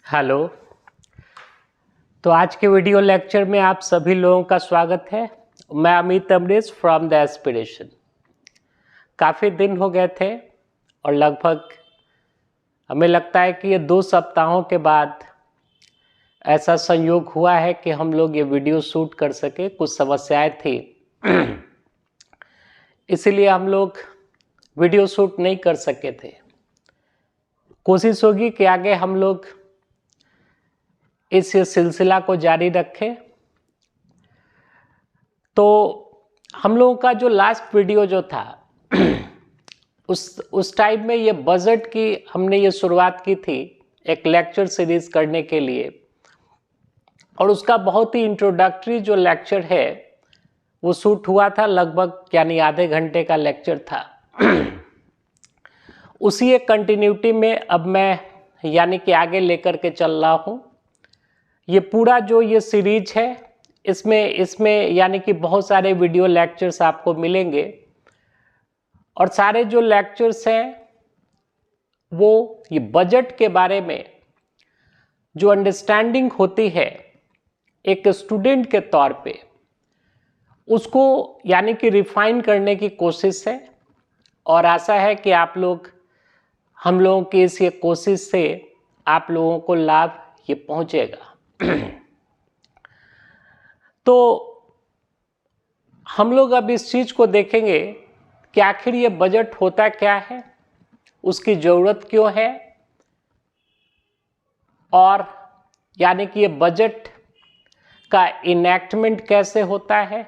Hello. तो आज के वीडियो लेक्चर में आप सभी लोगों का स्वागत है। मैं Amit Amrish from the aspiration. काफ़ी दिन हो गए थे और लगभग हमें लगता है कि ये 2 सप्ताहों के बाद ऐसा संयोग हुआ है कि हम लोग ये वीडियो शूट कर सके। कुछ समस्याएं थी इसीलिए हम लोग वीडियो शूट नहीं कर सके थे। कोशिश होगी कि आगे हम लोग इस सिलसिला को जारी रखें। तो हम लोगों का जो लास्ट वीडियो जो था उस टाइम में ये बजट की हमने ये शुरुआत की थी एक लेक्चर सीरीज करने के लिए, और उसका बहुत ही इंट्रोडक्टरी जो लेक्चर है वो शूट हुआ था, लगभग यानी आधे घंटे का लेक्चर था। उसी एक कंटिन्यूटी में अब मैं यानी कि आगे लेकर के चल रहा हूँ। ये पूरा जो ये सीरीज है इसमें यानी कि बहुत सारे वीडियो लेक्चर्स आपको मिलेंगे, और सारे जो लेक्चर्स हैं वो ये बजट के बारे में जो अंडरस्टैंडिंग होती है एक स्टूडेंट के तौर पे, उसको यानी कि रिफाइन करने की कोशिश है। और आशा है कि आप लोग हम लोगों की इस ये कोशिश से आप लोगों को लाभ ये पहुंचेगा। तो हम लोग अब इस चीज को देखेंगे कि आखिर ये बजट होता क्या है, उसकी जरूरत क्यों है, और यानी कि ये बजट का इनैक्टमेंट कैसे होता है,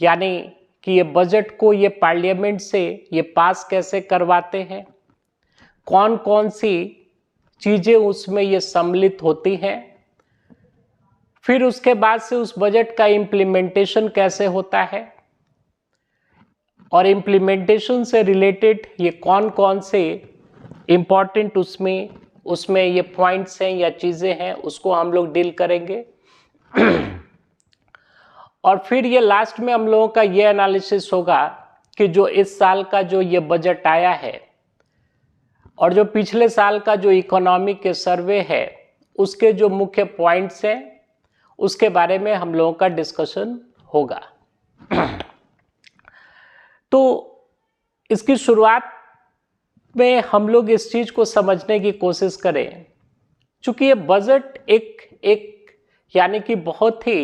यानी कि ये बजट को ये पार्लियामेंट से ये पास कैसे करवाते हैं, कौन कौन सी चीजें उसमें ये सम्मिलित होती हैं, फिर उसके बाद से उस बजट का इम्प्लीमेंटेशन कैसे होता है, और इम्प्लीमेंटेशन से रिलेटेड ये कौन कौन से इम्पॉर्टेंट उसमें ये पॉइंट्स हैं या चीज़ें हैं, उसको हम लोग डील करेंगे। और फिर ये लास्ट में हम लोगों का ये एनालिसिस होगा कि जो इस साल का जो ये बजट आया है और जो पिछले साल का जो इकोनॉमी के सर्वे है उसके जो मुख्य पॉइंट्स हैं उसके बारे में हम लोगों का डिस्कशन होगा। तो इसकी शुरुआत में हम लोग इस चीज को समझने की कोशिश करें, चूंकि ये बजट एक यानी कि बहुत ही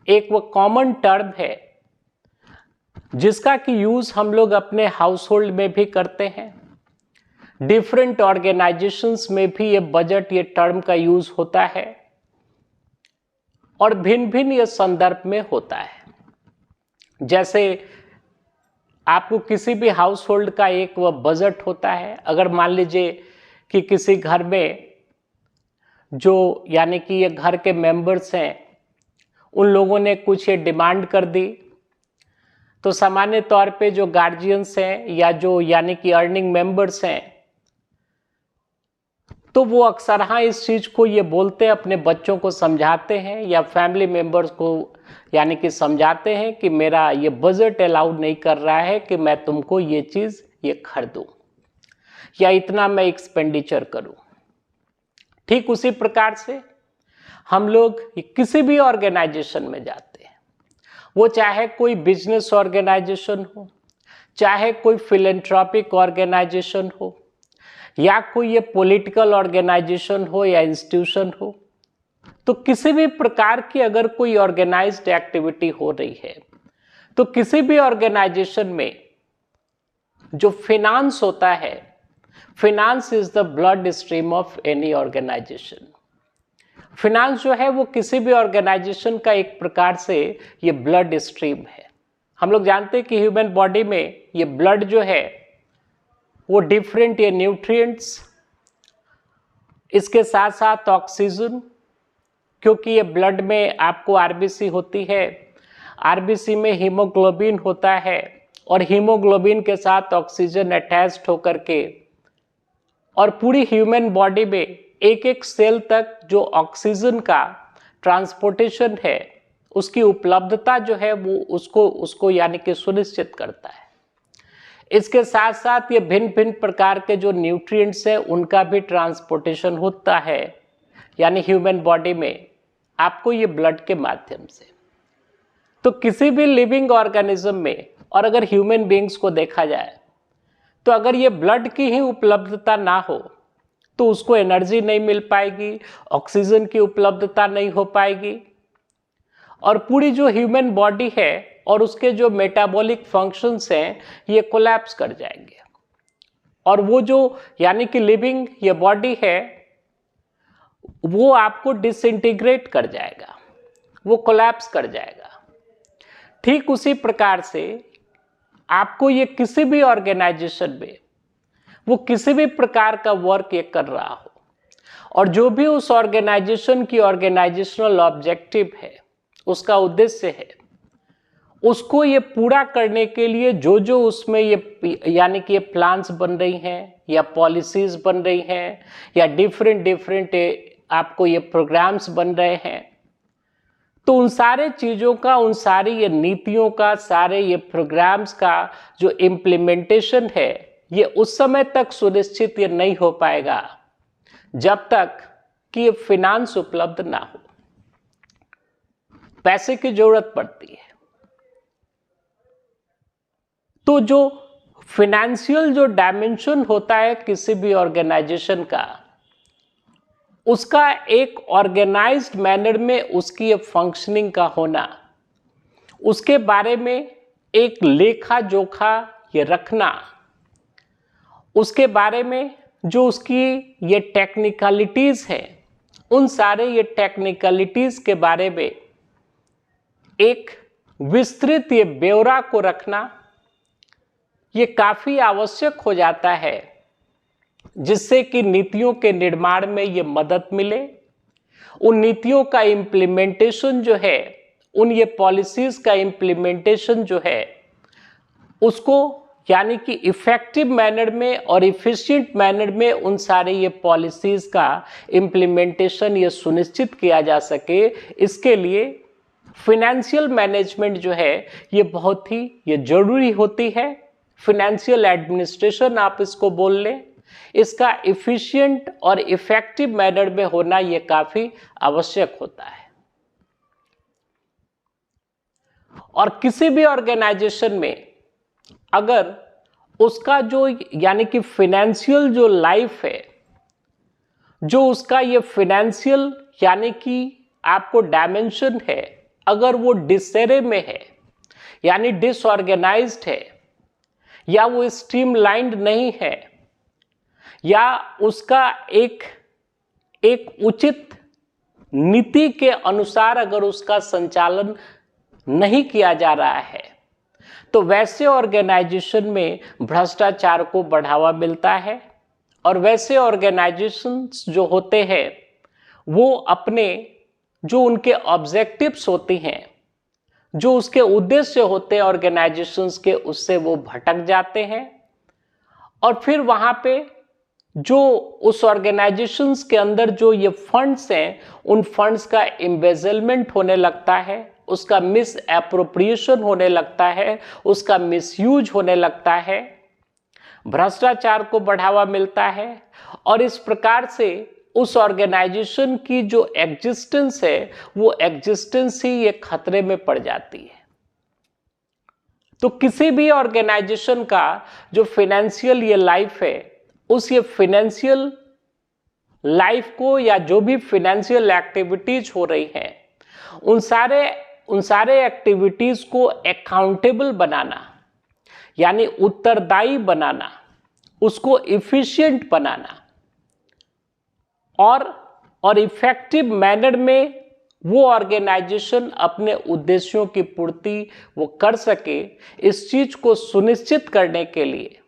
एक वो कॉमन टर्म है जिसका कि यूज हम लोग अपने हाउस होल्ड में भी करते हैं। डिफरेंट ऑर्गेनाइजेशंस में भी ये बजट ये टर्म का यूज होता है और भिन्न भिन्न ये संदर्भ में होता है। जैसे आपको किसी भी हाउस होल्ड का एक वह बजट होता है। अगर मान लीजिए कि किसी घर में जो यानी कि ये घर के मेंबर्स हैं उन लोगों ने कुछ ये डिमांड कर दी, तो सामान्य तौर पे जो गार्जियंस हैं या जो यानी कि अर्निंग मेंबर्स हैं तो वो अक्सर हाँ इस चीज को ये बोलते हैं, अपने बच्चों को समझाते हैं या फैमिली मेंबर्स को यानी कि समझाते हैं कि मेरा ये बजट अलाउड नहीं कर रहा है कि मैं तुमको ये चीज ये खरीदूं या इतना मैं एक्सपेंडिचर करूं। ठीक उसी प्रकार से हम लोग किसी भी ऑर्गेनाइजेशन में जाते हैं, वो चाहे कोई बिजनेस ऑर्गेनाइजेशन हो, चाहे कोई फिलेंथ्रोपिक ऑर्गेनाइजेशन हो, या कोई ये पॉलिटिकल ऑर्गेनाइजेशन हो या इंस्टीट्यूशन हो, तो किसी भी प्रकार की अगर कोई ऑर्गेनाइज्ड एक्टिविटी हो रही है तो किसी भी ऑर्गेनाइजेशन में जो फिनांस होता है, finance is the blood stream of any organisation. Finance जो है वो किसी भी ऑर्गेनाइजेशन का एक प्रकार से ये ब्लड स्ट्रीम है। हम लोग जानते हैं कि ह्यूमन बॉडी में ये ब्लड जो है वो डिफरेंट ये न्यूट्रिएंट्स, इसके साथ साथ ऑक्सीजन, क्योंकि ये ब्लड में आपको आरबीसी होती है, आरबीसी में हीमोग्लोबिन होता है और हीमोग्लोबिन के साथ ऑक्सीजन अटैच्ड होकर के और पूरी ह्यूमन बॉडी में एक एक सेल तक जो ऑक्सीजन का ट्रांसपोर्टेशन है उसकी उपलब्धता जो है वो उसको यानी कि सुनिश्चित करता है। इसके साथ साथ ये भिन्न भिन्न प्रकार के जो न्यूट्रिएंट्स हैं उनका भी ट्रांसपोर्टेशन होता है, यानी ह्यूमन बॉडी में आपको ये ब्लड के माध्यम से। तो किसी भी लिविंग ऑर्गेनिज्म में, और अगर ह्यूमन बीइंग्स को देखा जाए, तो अगर ये ब्लड की ही उपलब्धता ना हो तो उसको एनर्जी नहीं मिल पाएगी, ऑक्सीजन की उपलब्धता नहीं हो पाएगी, और पूरी जो ह्यूमन बॉडी है और उसके जो मेटाबॉलिक फंक्शंस हैं ये कोलैप्स कर जाएंगे। और वो जो यानी कि लिविंग ये बॉडी है वो आपको डिसइंटीग्रेट कर जाएगा, वो कोलैप्स कर जाएगा। ठीक उसी प्रकार से आपको ये किसी भी ऑर्गेनाइजेशन में वो किसी भी प्रकार का वर्क ये कर रहा हो, और जो भी उस ऑर्गेनाइजेशन की ऑर्गेनाइजेशनल ऑब्जेक्टिव है, उसका उद्देश्य है, उसको ये पूरा करने के लिए जो जो उसमें ये यानी कि ये प्लान्स बन रही हैं या पॉलिसीज बन रही हैं या डिफरेंट आपको ये प्रोग्राम्स बन रहे हैं, तो उन सारे चीज़ों का, उन सारी ये नीतियों का, सारे ये प्रोग्राम्स का जो इम्प्लीमेंटेशन है ये उस समय तक सुनिश्चित ये नहीं हो पाएगा जब तक कि ये फिनांस उपलब्ध ना हो। पैसे की जरूरत पड़ती है। तो जो फिनेंशियल जो डायमेंशन होता है किसी भी ऑर्गेनाइजेशन का, उसका एक ऑर्गेनाइज्ड मैनर में उसकी ये फंक्शनिंग का होना, उसके बारे में एक लेखा जोखा ये रखना, उसके बारे में जो उसकी ये टेक्निकलिटीज है, उन सारे ये टेक्निकलिटीज के बारे में एक विस्तृत ये ब्यौरा को रखना ये काफी आवश्यक हो जाता है, जिससे कि नीतियों के निर्माण में ये मदद मिले। उन नीतियों का इम्प्लीमेंटेशन जो है, उन ये पॉलिसीज का इम्प्लीमेंटेशन जो है, उसको यानी कि इफेक्टिव मैनर में और इफिशिएंट मैनर में उन सारे ये पॉलिसीज का इम्प्लीमेंटेशन ये सुनिश्चित किया जा सके। इसके लिए फिनेंशियल मैनेजमेंट जो है ये बहुत ही ये जरूरी होती है। फिनेंशियल एडमिनिस्ट्रेशन आप इसको बोल लें, इसका इफिशिएंट और इफेक्टिव मैनर में होना ये काफी आवश्यक होता है। और किसी भी ऑर्गेनाइजेशन में अगर उसका जो यानी कि फिनेंशियल जो लाइफ है, जो उसका ये फिनेंशियल यानी कि आपको डायमेंशन है, अगर वो डिसरे में है यानी डिसऑर्गेनाइज्ड है, या वो स्ट्रीमलाइंड नहीं है, या उसका एक उचित नीति के अनुसार अगर उसका संचालन नहीं किया जा रहा है, तो वैसे ऑर्गेनाइजेशन में भ्रष्टाचार को बढ़ावा मिलता है। और वैसे ऑर्गेनाइजेशंस जो होते हैं वो अपने जो उनके ऑब्जेक्टिव्स होती हैं, जो उसके उद्देश्य होते हैं ऑर्गेनाइजेशंस के, उससे वो भटक जाते हैं। और फिर वहां पे जो उस ऑर्गेनाइजेशंस के अंदर जो ये फंड्स हैं, उन फंड्स का एम्बेजलमेंट होने लगता है, उसका मिस एप्रोप्रिएशन होने लगता है, उसका मिसयूज होने लगता है, भ्रष्टाचार को बढ़ावा मिलता है। और इस प्रकार से उस ऑर्गेनाइजेशन की जो एग्जिस्टेंस है वो एग्जिस्टेंस ही ये खतरे में पड़ जाती है। तो किसी भी ऑर्गेनाइजेशन का जो फिनेंशियल ये लाइफ है, उस ये फिनेंशियल लाइफ को या जो भी फिनेंशियल एक्टिविटीज हो रही हैं, उन सारे एक्टिविटीज को अकाउंटेबल बनाना यानी उत्तरदायी बनाना, उसको इफिशिएंट बनाना और इफेक्टिव मैनर में वो ऑर्गेनाइजेशन अपने उद्देश्यों की पूर्ति वो कर सके, इस चीज को सुनिश्चित करने के लिए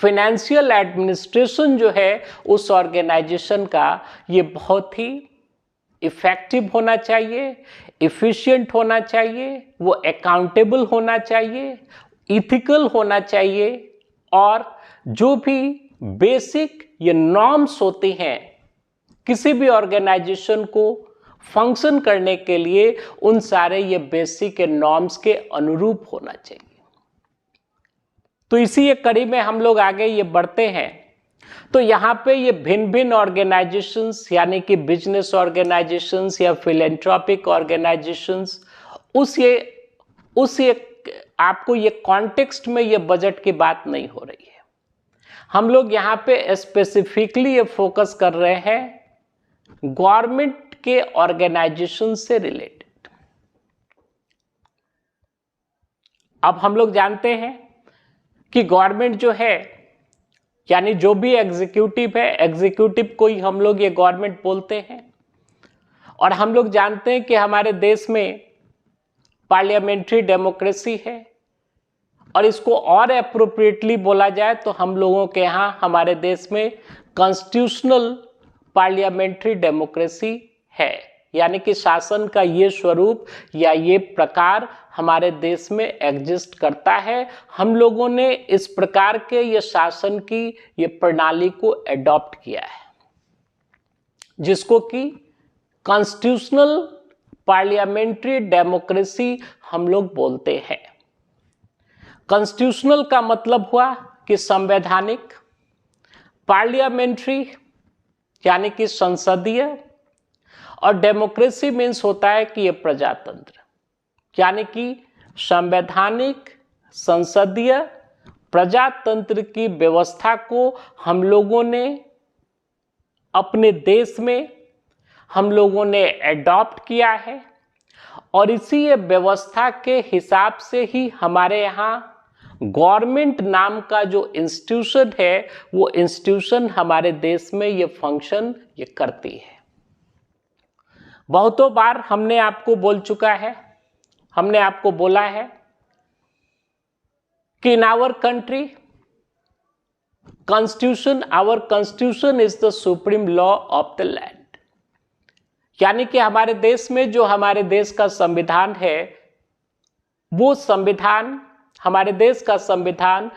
फाइनेंशियल एडमिनिस्ट्रेशन जो है उस ऑर्गेनाइजेशन का ये बहुत ही इफेक्टिव होना चाहिए, इफिशिएंट होना चाहिए, वो अकाउंटेबल होना चाहिए, इथिकल होना चाहिए, और जो भी बेसिक ये नॉर्म्स होती हैं किसी भी ऑर्गेनाइजेशन को फंक्शन करने के लिए, उन सारे ये बेसिक नॉर्म्स के अनुरूप होना चाहिए। तो इसी एक कड़ी में हम लोग आगे ये बढ़ते हैं। तो यहाँ पे ये भिन्न भिन्न ऑर्गेनाइजेशंस यानी कि बिजनेस ऑर्गेनाइजेशंस या फिलेंथ्रोपिक ऑर्गेनाइजेशंस उस ये आपको ये कॉन्टेक्स्ट में ये बजट की बात नहीं हो रही है। हम लोग यहाँ पे स्पेसिफिकली ये फोकस कर रहे हैं गवर्नमेंट के ऑर्गेनाइजेशन से रिलेटेड। अब हम लोग जानते हैं कि गवर्नमेंट जो है यानी जो भी एग्जीक्यूटिव है, एग्जीक्यूटिव को ही हम लोग ये गवर्नमेंट बोलते हैं। और हम लोग जानते हैं कि हमारे देश में पार्लियामेंट्री डेमोक्रेसी है, और इसको और एप्रोप्रिएटली बोला जाए तो हम लोगों के यहाँ हमारे देश में कॉन्स्टिट्यूशनल पार्लियामेंट्री डेमोक्रेसी है, यानी कि शासन का ये स्वरूप या ये प्रकार हमारे देश में एग्जिस्ट करता है। हम लोगों ने इस प्रकार के ये शासन की ये प्रणाली को एडॉप्ट किया है, जिसको कि कॉन्स्टिट्यूशनल पार्लियामेंट्री डेमोक्रेसी हम लोग बोलते हैं। कॉन्स्टिट्यूशनल का मतलब हुआ कि संवैधानिक, पार्लियामेंट्री यानी कि संसदीय, और डेमोक्रेसी मीन्स होता है कि ये प्रजातंत्र, यानी कि संवैधानिक, संसदीय, प्रजातंत्र की व्यवस्था को हम लोगों ने अपने देश में हम लोगों ने एडॉप्ट किया है। और इसी ये व्यवस्था के हिसाब से ही हमारे यहाँ गवर्नमेंट नाम का जो इंस्टीट्यूशन है वो इंस्टीट्यूशन हमारे देश में ये फंक्शन ये करती है। बहुतों बार हमने आपको बोला है कि in our country our constitution is the supreme law of the land, यानी कि हमारे देश में जो हमारे देश का संविधान है वो संविधान, हमारे देश का संविधान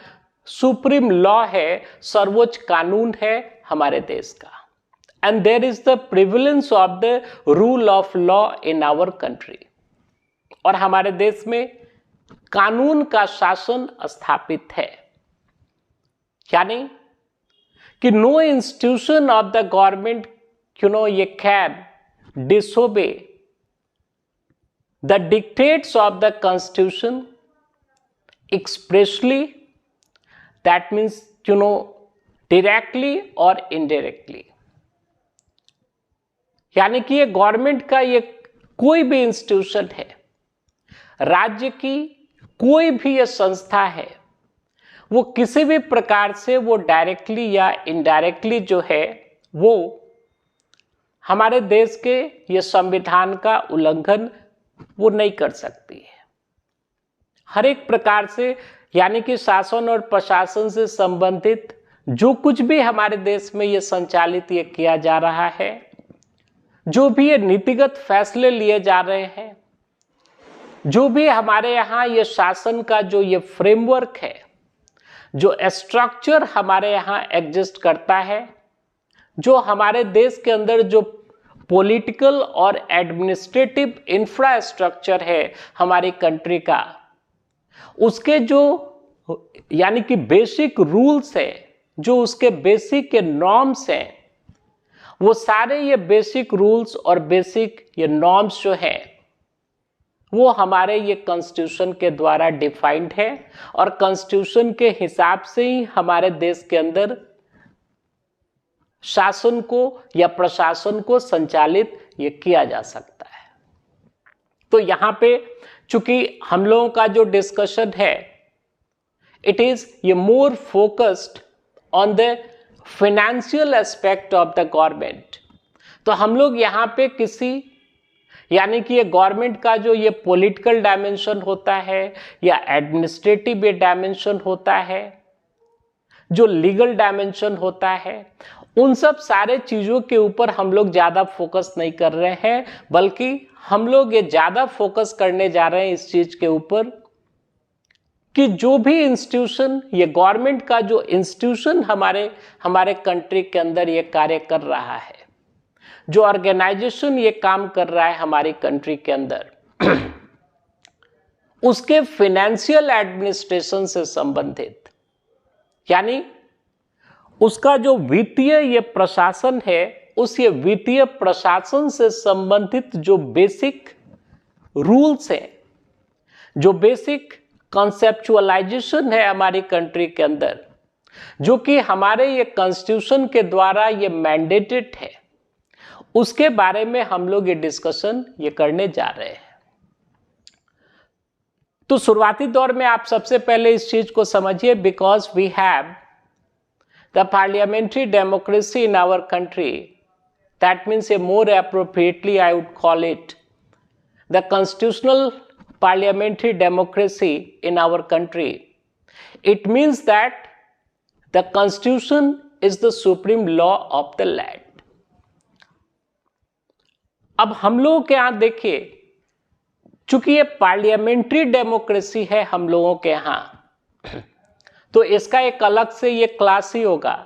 सुप्रीम लॉ है, सर्वोच्च कानून है हमारे देश का। And there is the prevalence of the rule of law in our country, और हमारे देश में कानून का शासन स्थापित है, यानी कि no institution of the government ये can disobey the dictates of the constitution expressly, that means directly or indirectly, यानी कि ये गवर्नमेंट का ये कोई भी इंस्टीट्यूशन है, राज्य की कोई भी ये संस्था है, वो किसी भी प्रकार से वो डायरेक्टली या इनडायरेक्टली जो है वो हमारे देश के ये संविधान का उल्लंघन वो नहीं कर सकती है। हर एक प्रकार से, यानी कि शासन और प्रशासन से संबंधित जो कुछ भी हमारे देश में ये संचालित ये किया जा रहा है, जो भी ये नीतिगत फैसले लिए जा रहे हैं, जो भी हमारे यहाँ ये शासन का जो ये फ्रेमवर्क है, जो स्ट्रक्चर हमारे यहाँ एग्जिस्ट करता है, जो हमारे देश के अंदर जो पॉलिटिकल और एडमिनिस्ट्रेटिव इंफ्रास्ट्रक्चर है हमारी कंट्री का, उसके जो यानी कि बेसिक रूल्स है, जो उसके बेसिक के नॉर्म्स हैं, वो सारे ये बेसिक रूल्स और बेसिक ये नॉर्म्स जो हैं वो हमारे ये कॉन्स्टिट्यूशन के द्वारा डिफाइंड है, और कॉन्स्टिट्यूशन के हिसाब से ही हमारे देश के अंदर शासन को या प्रशासन को संचालित ये किया जा सकता है। तो यहाँ पे चूंकि हम लोगों का जो डिस्कशन है इट इज ये more focused on the financial aspect of the government, तो हम लोग यहाँ पे किसी यानी कि ये गवर्नमेंट का जो ये पॉलिटिकल डायमेंशन होता है या एडमिनिस्ट्रेटिव ये डायमेंशन होता है, जो लीगल डायमेंशन होता है, उन सब सारे चीज़ों के ऊपर हम लोग ज़्यादा फोकस नहीं कर रहे हैं, बल्कि हम लोग ये ज़्यादा फोकस करने जा रहे हैं इस चीज़ के ऊपर कि जो भी इंस्टीट्यूशन, ये गवर्नमेंट का जो इंस्टीट्यूशन हमारे कंट्री के अंदर ये कार्य कर रहा है, जो ऑर्गेनाइजेशन ये काम कर रहा है हमारी कंट्री के अंदर, उसके फाइनेंशियल एडमिनिस्ट्रेशन से संबंधित यानी उसका जो वित्तीय ये प्रशासन है, उस ये वित्तीय प्रशासन से संबंधित जो बेसिक रूल्स हैं, जो बेसिक कॉन्सेप्चुअलाइजेशन है हमारी कंट्री के अंदर, जो कि हमारे ये कॉन्स्टिट्यूशन के द्वारा ये मैंडेटेड है, उसके बारे में हम लोग ये डिस्कशन ये करने जा रहे हैं। तो शुरुआती दौर में आप सबसे पहले इस चीज को समझिए, because we have the parliamentary democracy in our country, that means a more appropriately I would call it the constitutional parliamentary democracy in our country. It means that the constitution is the supreme law of the land. अब हम लोगों के यहां देखिए, चूंकि ये parliamentary democracy है हम लोगों के यहां, तो इसका एक अलग से ये क्लास ही होगा,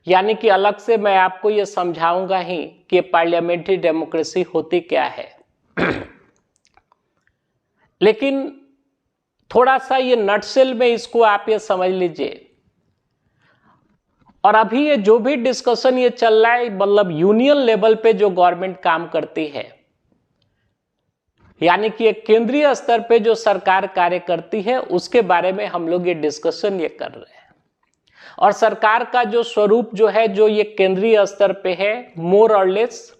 यानी कि अलग से मैं आपको ये समझाऊंगा ही कि पार्लियामेंट्री डेमोक्रेसी होती क्या है। लेकिन थोड़ा सा ये नटसेल में इसको आप ये समझ लीजिए। और अभी ये जो भी डिस्कशन ये चल रहा है, मतलब यूनियन लेवल पे जो गवर्नमेंट काम करती है, यानी कि एक केंद्रीय स्तर पे जो सरकार कार्य करती है, उसके बारे में हम लोग ये डिस्कशन ये कर रहे हैं। और सरकार का जो स्वरूप जो है, जो ये केंद्रीय स्तर पे है, मोर और लेस,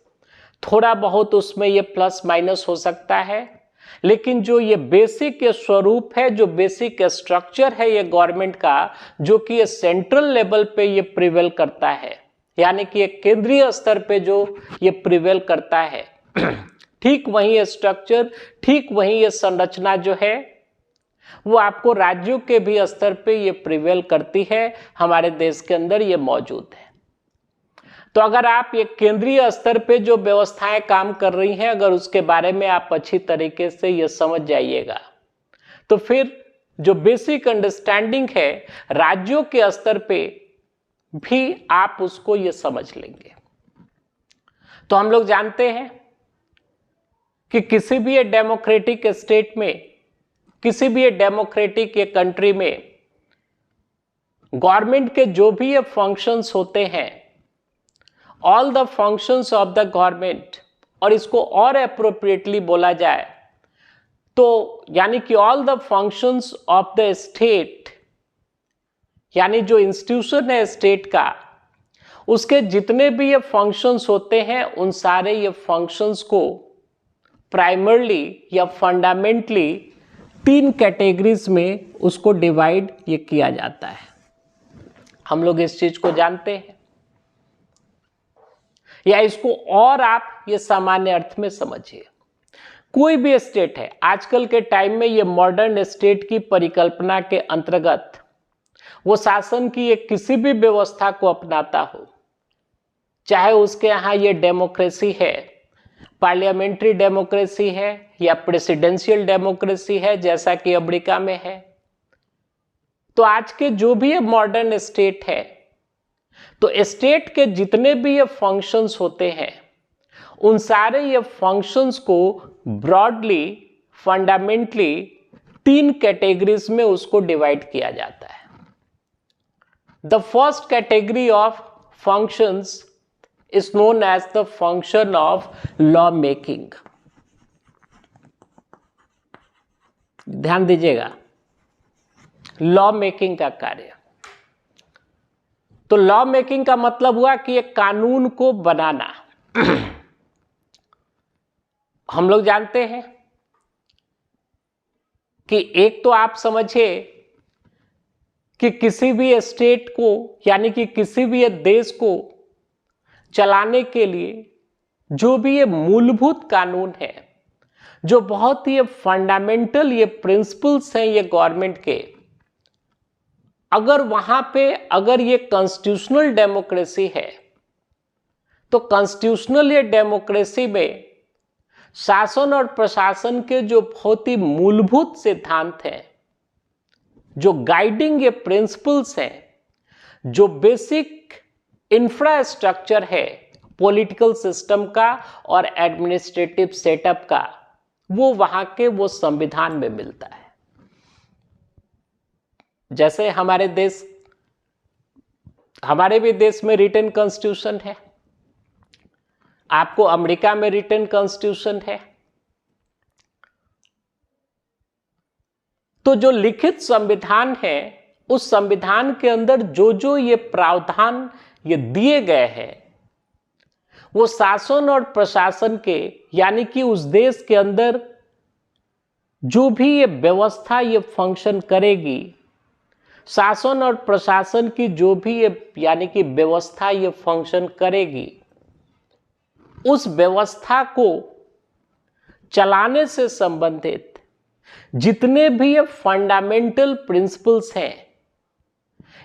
थोड़ा बहुत उसमें ये प्लस माइनस हो सकता है, लेकिन जो ये बेसिक ये स्वरूप है, जो बेसिक स्ट्रक्चर है ये गवर्नमेंट का, जो कि ये सेंट्रल लेवल पे ये प्रिवेल करता है, यानी कि एक केंद्रीय स्तर पे जो ये प्रिवेल करता है, ठीक वही ये स्ट्रक्चर, ठीक वही ये संरचना जो है, वो आपको राज्यों के भी स्तर पे ये प्रिवेल करती है, हमारे देश के अंदर ये मौजूद है। तो अगर आप ये केंद्रीय स्तर पे जो व्यवस्थाएं काम कर रही हैं, अगर उसके बारे में आप अच्छी तरीके से ये समझ जाइएगा, तो फिर जो बेसिक अंडरस्टैंडिंग है राज्यों के स्तर पे भी आप उसको ये समझ लेंगे। तो हम लोग जानते हैं कि किसी भी ये डेमोक्रेटिक स्टेट में, किसी भी ये डेमोक्रेटिक ये कंट्री में गवर्नमेंट के जो भी ये फंक्शंस होते हैं, all the functions of the government, और इसको और अप्रोप्रिएटली बोला जाए तो यानी कि all the functions of the state, यानी जो इंस्टीट्यूशन है स्टेट का, उसके जितने भी ये फंक्शंस होते हैं, उन सारे ये फंक्शंस को प्राइमरली या फंडामेंटली 3 कैटेगरीज में उसको डिवाइड ये किया जाता है। हम लोग इस चीज को जानते हैं, या इसको और आप ये सामान्य अर्थ में समझिए। कोई भी स्टेट है आजकल के टाइम में, ये मॉडर्न स्टेट की परिकल्पना के अंतर्गत वो शासन की ये किसी भी व्यवस्था को अपनाता हो, चाहे उसके यहाँ ये डेमोक्रेसी है, पार्लियामेंट्री डेमोक्रेसी है, या प्रेसिडेंशियल डेमोक्रेसी है जैसा कि अमेरिका में है। तो आज के जो भी ये मॉडर्न स्टेट है, तो स्टेट के जितने भी ये फंक्शंस होते हैं, उन सारे ये फंक्शंस को ब्रॉडली फंडामेंटली 3 कैटेगरीज में उसको डिवाइड किया जाता है। The first category of functions is known as the function of law making. ध्यान दीजिएगा, लॉ मेकिंग का कार्य। तो लॉ मेकिंग का मतलब हुआ कि एक कानून को बनाना। हम लोग जानते हैं कि एक तो आप समझिए कि किसी भी स्टेट को, यानी कि किसी भी देश को चलाने के लिए जो भी ये मूलभूत कानून है, जो बहुत ही फंडामेंटल ये प्रिंसिपल्स हैं ये गवर्नमेंट के, अगर वहां पे अगर ये कॉन्स्टिट्यूशनल डेमोक्रेसी है, तो कॉन्स्टिट्यूशनल ये डेमोक्रेसी में शासन और प्रशासन के जो बहुत ही मूलभूत सिद्धांत हैं, जो गाइडिंग ये प्रिंसिपल्स हैं, जो बेसिक इंफ्रास्ट्रक्चर है पॉलिटिकल सिस्टम का और एडमिनिस्ट्रेटिव सेटअप का, वो वहां के वो संविधान में मिलता है। जैसे हमारे देश हमारे भी देश में रिटन कॉन्स्टिट्यूशन है, आपको अमेरिका में रिटन कॉन्स्टिट्यूशन है। तो जो लिखित संविधान है, उस संविधान के अंदर जो जो ये प्रावधान ये दिए गए हैं, वो शासन और प्रशासन के, यानी कि उस देश के अंदर जो भी ये व्यवस्था ये फंक्शन करेगी, शासन और प्रशासन की जो भी ये यानी कि व्यवस्था ये फंक्शन करेगी, उस व्यवस्था को चलाने से संबंधित जितने भी ये फंडामेंटल प्रिंसिपल्स हैं,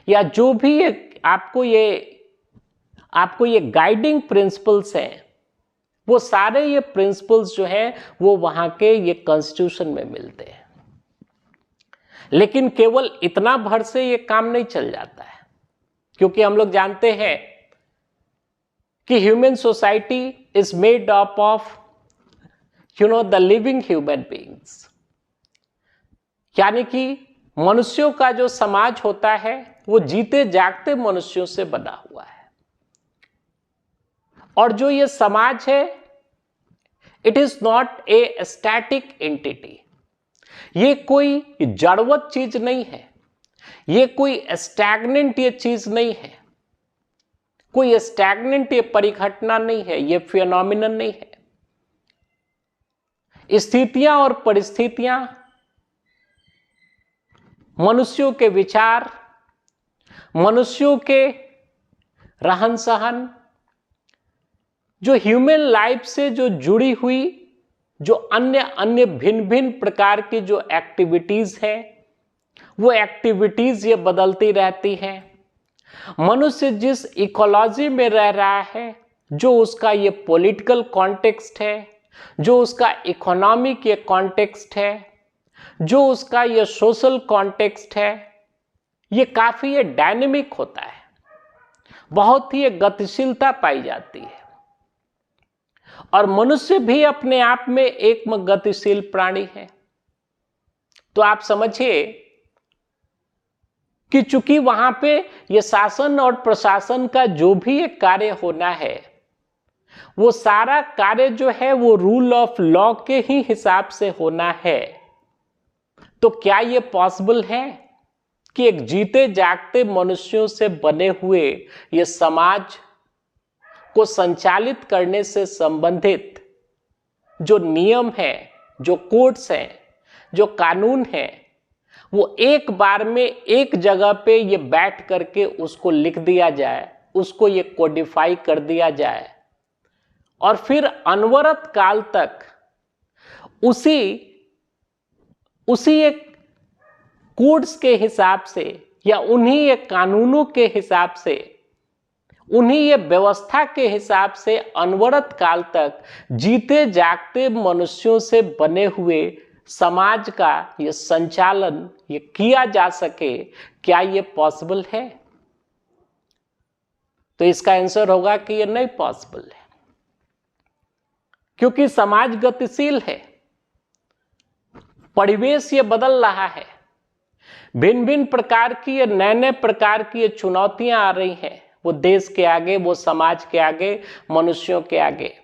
या जो भी ये आपको ये गाइडिंग प्रिंसिपल्स हैं, वो सारे ये प्रिंसिपल्स जो हैं वो वहां के ये कॉन्स्टिट्यूशन में मिलते हैं। लेकिन केवल इतना भर से ये काम नहीं चल जाता है, क्योंकि हम लोग जानते हैं कि human society is made up of the living human beings, यानी कि मनुष्यों का जो समाज होता है वो जीते जागते मनुष्यों से बना हुआ है। और जो ये समाज है, it is not a static entity, ये कोई जड़वत चीज नहीं है, ये कोई स्टैग्नेंट ये चीज नहीं है, कोई स्टैग्नेंट ये परिघटना नहीं है, ये फिनोमिनन नहीं है। स्थितियां और परिस्थितियां, मनुष्यों के विचार, मनुष्यों के रहन सहन, जो ह्यूमन लाइफ से जो जुड़ी हुई जो अन्य भिन्न भिन्न प्रकार की जो एक्टिविटीज है, वो एक्टिविटीज ये बदलती रहती हैं। मनुष्य जिस इकोलॉजी में रह रहा है, जो उसका ये पॉलिटिकल कॉन्टेक्स्ट है, जो उसका इकोनॉमिक ये कॉन्टेक्स्ट है, जो उसका ये सोशल कॉन्टेक्स्ट है, ये काफी ये डायनेमिक होता है, बहुत ही गतिशीलता पाई जाती है। और मनुष्य भी अपने आप में एक गतिशील प्राणी है। तो आप समझिए कि चूंकि वहां पे ये शासन और प्रशासन का जो भी एक कार्य होना है, वो सारा कार्य जो है वो रूल ऑफ लॉ के ही हिसाब से होना है। तो क्या ये पॉसिबल है कि एक जीते जागते मनुष्यों से बने हुए ये समाज को संचालित करने से संबंधित जो नियम है, जो कोड्स हैं, जो कानून है, वो एक बार में एक जगह पे ये बैठ करके उसको लिख दिया जाए, उसको ये कोडिफाई कर दिया जाए, और फिर अनवरत काल तक उसी एक कोड्स के हिसाब से या उन्हीं एक कानूनों के हिसाब से, उन्हीं ये व्यवस्था के हिसाब से अनवरत काल तक जीते जागते मनुष्यों से बने हुए समाज का ये संचालन ये किया जा सके, क्या ये पॉसिबल है? तो इसका आंसर होगा कि ये नहीं पॉसिबल है, क्योंकि समाज गतिशील है, परिवेश ये बदल रहा है, भिन्न भिन्न प्रकार की ये नए प्रकार की ये चुनौतियां आ रही हैं, वो देश के आगे, वो समाज के आगे, मनुष्यों के आगे,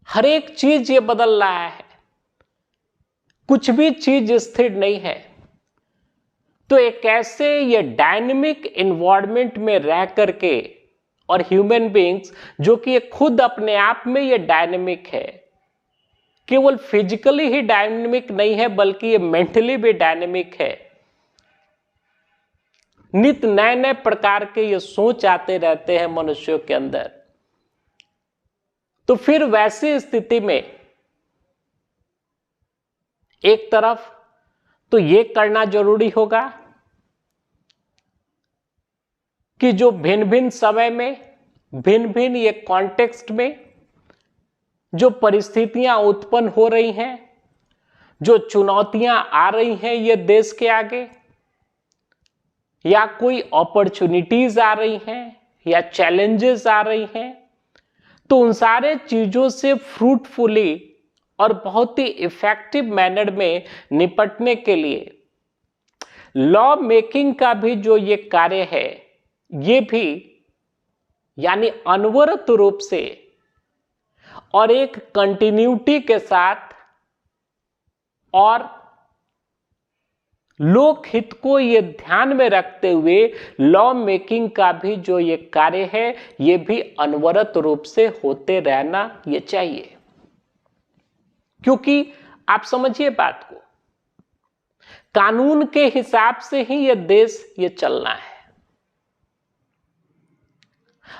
हर एक चीज ये बदल रहा है, कुछ भी चीज स्थिर नहीं है। तो एक ऐसे ये डायनेमिक एनवायरनमेंट में रह करके, और ह्यूमन बीइंग्स जो कि ये खुद अपने आप में ये डायनेमिक है, केवल फिजिकली ही डायनेमिक नहीं है बल्कि ये मेंटली भी डायनेमिक है, नित नए प्रकार के ये सोच आते रहते हैं मनुष्यों के अंदर। तो फिर वैसी स्थिति में एक तरफ तो ये करना जरूरी होगा कि जो भिन्न भिन्न समय में, भिन्न भिन्न ये कॉन्टेक्स्ट में जो परिस्थितियां उत्पन्न हो रही हैं, जो चुनौतियां आ रही हैं ये देश के आगे, या कोई अपॉर्चुनिटीज आ रही हैं या चैलेंजेस आ रही हैं, तो उन सारे चीजों से फ्रूटफुली और बहुत ही इफेक्टिव मैनर में निपटने के लिए लॉ मेकिंग का भी जो ये कार्य है, ये भी यानी अनवरत रूप से और एक कंटिन्यूटी के साथ और लोक हित को ये ध्यान में रखते हुए लॉ मेकिंग का भी जो ये कार्य है, ये भी अनवरत रूप से होते रहना ये चाहिए। क्योंकि आप समझिए बात को, कानून के हिसाब से ही ये देश ये चलना है।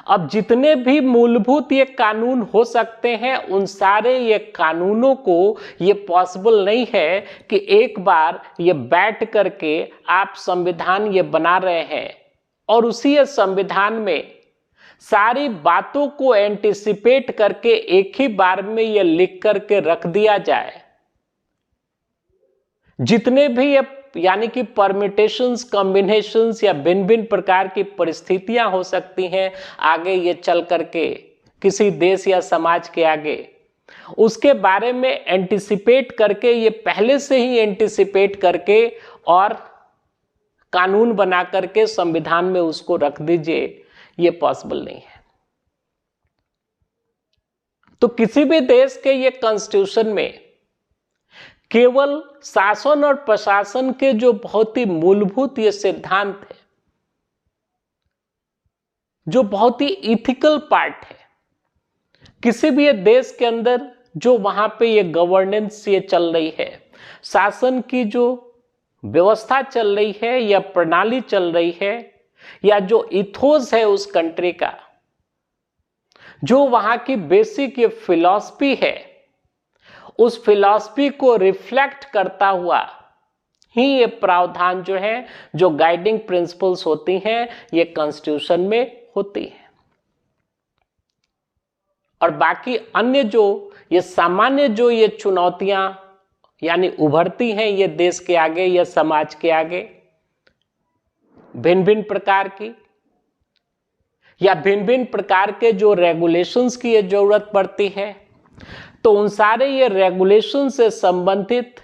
अब जितने भी मूलभूत ये कानून हो सकते हैं, उन सारे ये कानूनों को ये पॉसिबल नहीं है कि एक बार ये बैठ करके आप संविधान ये बना रहे हैं और उसी संविधान में सारी बातों को एंटिसिपेट करके एक ही बार में ये लिख करके रख दिया जाए। जितने भी ये यानी कि परमिटेशंस, कॉम्बिनेशंस या भिन्न भिन्न प्रकार की परिस्थितियां हो सकती हैं आगे ये चल करके किसी देश या समाज के आगे, उसके बारे में एंटिसिपेट करके, ये पहले से ही एंटिसिपेट करके और कानून बना करके संविधान में उसको रख दीजिए, ये पॉसिबल नहीं है। तो किसी भी देश के ये कॉन्स्टिट्यूशन में केवल शासन और प्रशासन के जो बहुत ही मूलभूत ये सिद्धांत है, जो बहुत ही इथिकल पार्ट है, किसी भी ये देश के अंदर जो वहां पे ये गवर्नेंस ये चल रही है, शासन की जो व्यवस्था चल रही है या प्रणाली चल रही है, या जो इथोस है उस कंट्री का, जो वहां की बेसिक ये फिलॉसफी है, उस फिलॉसफी को रिफ्लेक्ट करता हुआ ही ये प्रावधान जो है, जो गाइडिंग प्रिंसिपल्स होती हैं, ये कॉन्स्टिट्यूशन में होती है। और बाकी अन्य जो ये सामान्य जो ये चुनौतियां यानी उभरती हैं ये देश के आगे या समाज के आगे, भिन्न भिन्न प्रकार की या भिन्न भिन्न प्रकार के जो रेगुलेशंस की ये जरूरत पड़ती है, तो उन सारे ये रेगुलेशन से संबंधित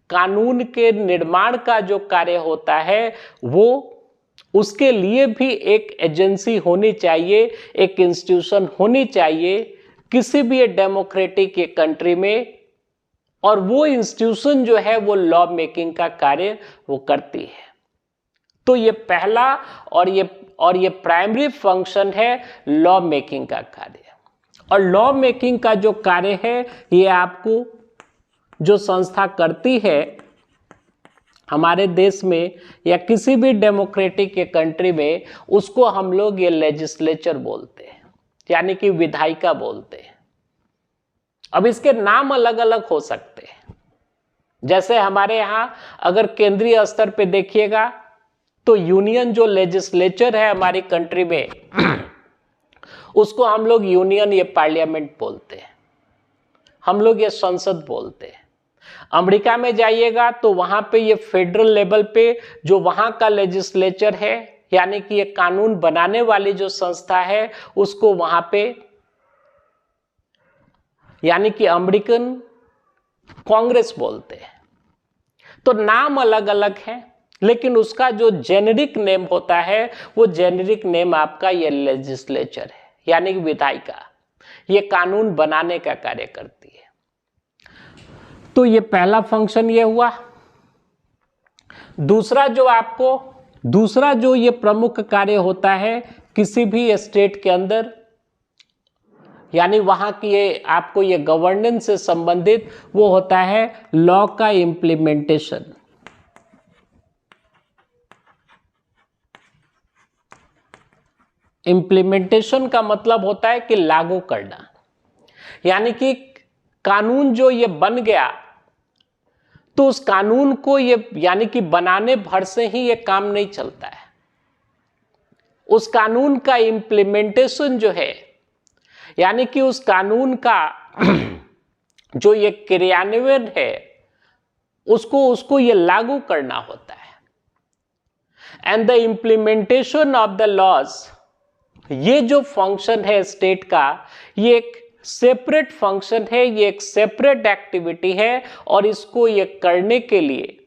कानून के निर्माण का जो कार्य होता है, वो उसके लिए भी एक एजेंसी होनी चाहिए, एक इंस्टीट्यूशन होनी चाहिए किसी भी ये डेमोक्रेटिक ये कंट्री में, और वो इंस्टीट्यूशन जो है वो लॉ मेकिंग का कार्य वो करती है। तो ये पहला और ये प्राइमरी फंक्शन है लॉ मेकिंग का कार्य। और लॉ मेकिंग का जो कार्य है, ये आपको जो संस्था करती है हमारे देश में या किसी भी डेमोक्रेटिक के कंट्री में, उसको हम लोग ये लेजिस्लेचर बोलते हैं, यानी कि विधायिका बोलते हैं। अब इसके नाम अलग अलग हो सकते हैं। जैसे हमारे यहाँ अगर केंद्रीय स्तर पे देखिएगा तो यूनियन जो लेजिस्लेचर है हमारी कंट्री में, उसको हम लोग यूनियन ये पार्लियामेंट बोलते हैं, हम लोग ये संसद बोलते हैं। अमेरिका में जाइएगा तो वहां पे ये फेडरल लेवल पे जो वहां का लेजिस्लेचर है, यानी कि ये कानून बनाने वाली जो संस्था है, उसको वहां पे यानी कि अमेरिकन कांग्रेस बोलते हैं। तो नाम अलग अलग है, लेकिन उसका जो जेनेरिक नेम होता है, वो जेनेरिक नेम आपका ये लेजिस्लेचर है, यानी कि विधायिका। ये कानून बनाने का कार्य करती है। तो ये पहला फंक्शन ये हुआ। दूसरा जो ये प्रमुख कार्य होता है किसी भी स्टेट के अंदर, यानी वहां की ये आपको ये गवर्नेंस से संबंधित, वो होता है लॉ का इम्प्लीमेंटेशन। इम्प्लीमेंटेशन का मतलब होता है कि लागू करना, यानी कि कानून जो ये बन गया तो उस कानून को ये यानी कि बनाने भर से ही ये काम नहीं चलता है। उस कानून का इम्प्लीमेंटेशन जो है, यानी कि उस कानून का जो ये क्रियान्वयन है, उसको ये लागू करना होता है। And the implementation of the laws, ये जो फंक्शन है स्टेट का, ये एक सेपरेट फंक्शन है, ये एक सेपरेट एक्टिविटी है, और इसको ये करने के लिए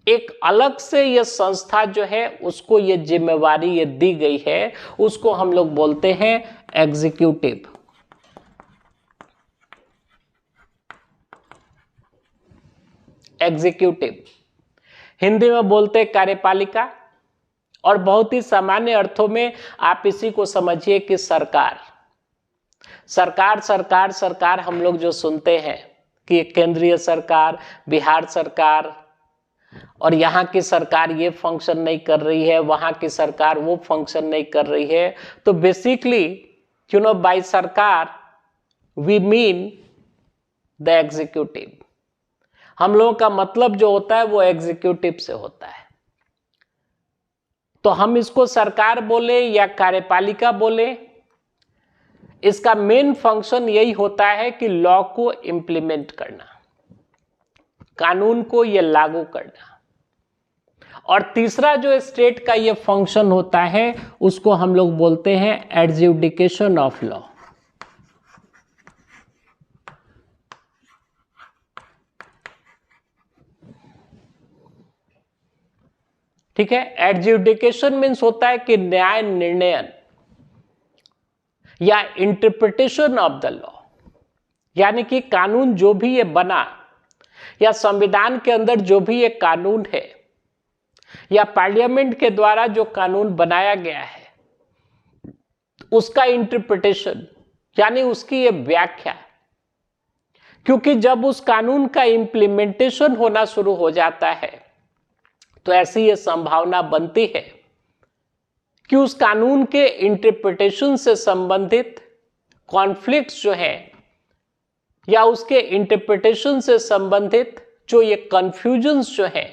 एक अलग से ये संस्था जो है उसको ये जिम्मेवारी ये दी गई है, उसको हम लोग बोलते हैं एग्जीक्यूटिव। एग्जीक्यूटिव हिंदी में बोलते हैं कार्यपालिका, और बहुत ही सामान्य अर्थों में आप इसी को समझिए कि सरकार। सरकार सरकार सरकार हम लोग जो सुनते हैं कि केंद्रीय सरकार, बिहार सरकार, और यहाँ की सरकार ये फंक्शन नहीं कर रही है, वहाँ की सरकार वो फंक्शन नहीं कर रही है। तो बेसिकली बाय सरकार वी मीन द एग्जीक्यूटिव। हम लोगों का मतलब जो होता है वो एग्जीक्यूटिव से होता है। तो हम इसको सरकार बोले या कार्यपालिका बोले, इसका मेन फंक्शन यही होता है कि लॉ को इंप्लीमेंट करना, कानून को ये लागू करना। और तीसरा जो स्टेट का ये फंक्शन होता है उसको हम लोग बोलते हैं एडजुडिकेशन ऑफ लॉ। ठीक है, एडजुडिकेशन मीन्स होता है कि न्याय निर्णयन या इंटरप्रिटेशन ऑफ द लॉ, यानी कि कानून जो भी ये बना या संविधान के अंदर जो भी ये कानून है या पार्लियामेंट के द्वारा जो कानून बनाया गया है उसका इंटरप्रिटेशन यानी उसकी ये व्याख्या। क्योंकि जब उस कानून का इंप्लीमेंटेशन होना शुरू हो जाता है तो ऐसी ये संभावना बनती है कि उस कानून के इंटरप्रिटेशन से संबंधित कॉन्फ्लिक्ट्स जो है या उसके इंटरप्रिटेशन से संबंधित जो ये कंफ्यूजन्स जो है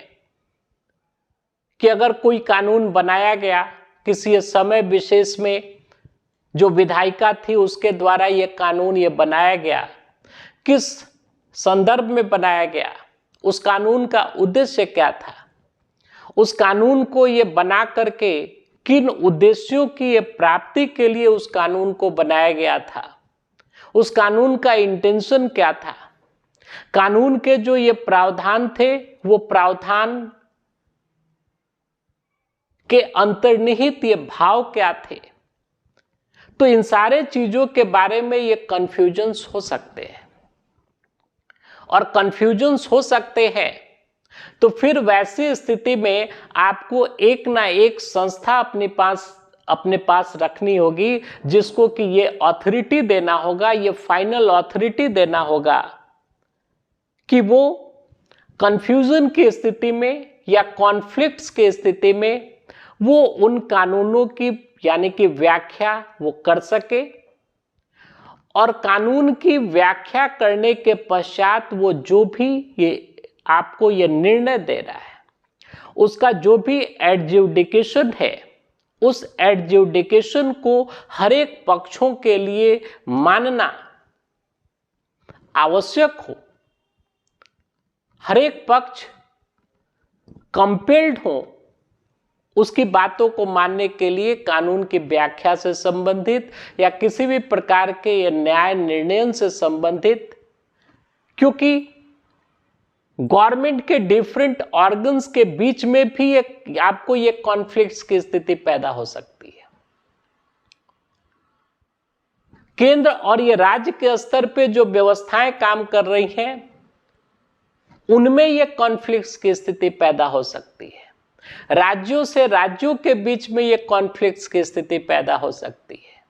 कि अगर कोई कानून बनाया गया किसी समय विशेष में, जो विधायिका थी उसके द्वारा ये कानून ये बनाया गया, किस संदर्भ में बनाया गया, उस कानून का उद्देश्य क्या था, उस कानून को ये बना करके किन उद्देश्यों की ये प्राप्ति के लिए उस कानून को बनाया गया था, उस कानून का इंटेंशन क्या था, कानून के जो ये प्रावधान थे वो प्रावधान के अंतर्निहित ये भाव क्या थे। तो इन सारे चीजों के बारे में ये कंफ्यूजन्स हो सकते हैं, और कंफ्यूजन्स हो सकते हैं तो फिर वैसी स्थिति में आपको एक ना एक संस्था अपने पास रखनी होगी जिसको कि ये अथॉरिटी देना होगा, ये फाइनल अथॉरिटी देना होगा कि वो कंफ्यूजन की स्थिति में या कॉन्फ्लिक्ट्स की स्थिति में वो उन कानूनों की यानी कि व्याख्या वो कर सके, और कानून की व्याख्या करने के पश्चात वो जो भी ये आपको ये निर्णय दे रहा है उसका जो भी एडजुडिकेशन है उस एडजुडिकेशन को हर एक पक्षों के लिए मानना आवश्यक हो, हर एक पक्ष कंपेल्ड हो उसकी बातों को मानने के लिए कानून की व्याख्या से संबंधित या किसी भी प्रकार के ये न्याय निर्णय से संबंधित। क्योंकि गवर्नमेंट के डिफरेंट ऑर्गन्स के बीच में भी आपको ये कॉन्फ्लिक्ट्स की स्थिति पैदा हो सकती है। केंद्र और ये राज्य के स्तर पे जो व्यवस्थाएं काम कर रही हैं उनमें ये कॉन्फ्लिक्ट्स की स्थिति पैदा हो सकती है, राज्यों से राज्यों के बीच में ये कॉन्फ्लिक्ट्स की स्थिति पैदा हो सकती है,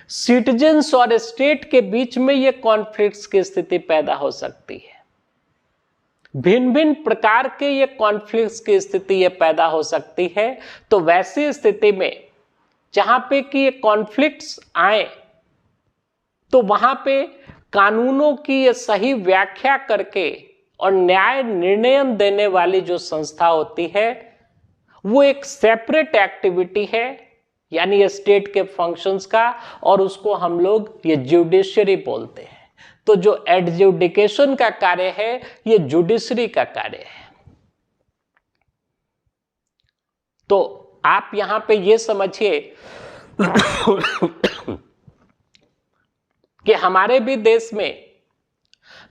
सिटीजन्स और स्टेट के बीच में ये कॉन्फ्लिक्ट्स की स्थिति पैदा हो सकती है, भिन्न भिन्न प्रकार के ये कॉन्फ्लिक्ट्स की स्थिति ये पैदा हो सकती है। तो वैसी स्थिति में जहां पे कि ये कॉन्फ्लिक्ट्स आए तो वहां पे कानूनों की ये सही व्याख्या करके और न्याय निर्णय देने वाली जो संस्था होती है वो एक सेपरेट एक्टिविटी है, यानी ये स्टेट के फंक्शंस का, और उसको हम लोग ये जुडिशरी बोलते हैं। तो जो एडजुडिकेशन का कार्य है ये जुडिशरी का कार्य है। तो आप यहां पे ये समझिए कि हमारे भी देश में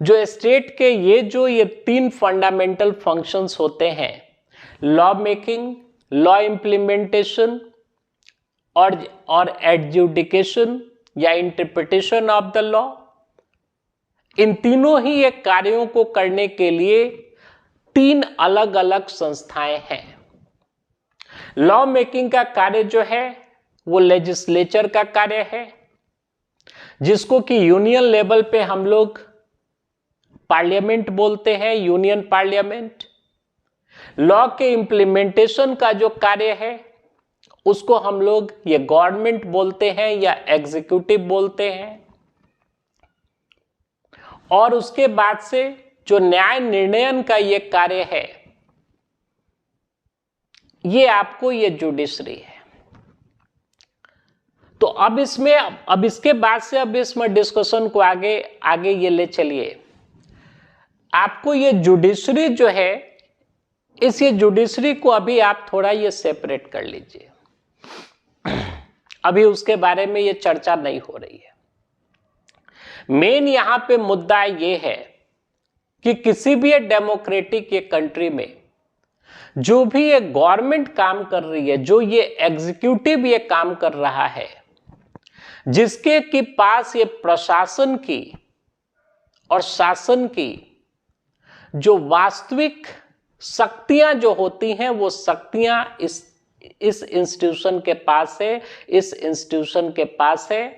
जो स्टेट के ये 3 फंडामेंटल फंक्शंस होते हैं, लॉ मेकिंग, लॉ इम्प्लीमेंटेशन और एडजुडिकेशन या इंटरप्रिटेशन ऑफ द लॉ, इन तीनों ही एक कार्यों को करने के लिए 3 अलग अलग संस्थाएं हैं। लॉ मेकिंग का कार्य जो है वो लेजिस्लेचर का कार्य है, जिसको कि यूनियन लेवल पे हम लोग पार्लियामेंट बोलते हैं, यूनियन पार्लियामेंट। लॉ के इम्प्लीमेंटेशन का जो कार्य है उसको हम लोग ये गवर्नमेंट बोलते हैं या एग्जीक्यूटिव बोलते हैं। और उसके बाद से जो न्याय निर्णयन का ये कार्य है, ये आपको ये जुडिशरी है। तो अब इसके बाद से अब इसमें डिस्कशन को आगे ये ले चलिए। आपको ये जुडिशरी जो है, ये जुडिशरी को अभी आप थोड़ा ये सेपरेट कर लीजिए, अभी उसके बारे में ये चर्चा नहीं हो रही है। मेन यहां पे मुद्दा ये है कि किसी भी डेमोक्रेटिक ये कंट्री में जो भी ये गवर्नमेंट काम कर रही है, जो ये एग्जीक्यूटिव ये काम कर रहा है, जिसके के पास ये प्रशासन की और शासन की जो वास्तविक शक्तियां जो होती हैं, वो शक्तियां इस इंस्टीट्यूशन के पास है, इस इंस्टीट्यूशन के पास है।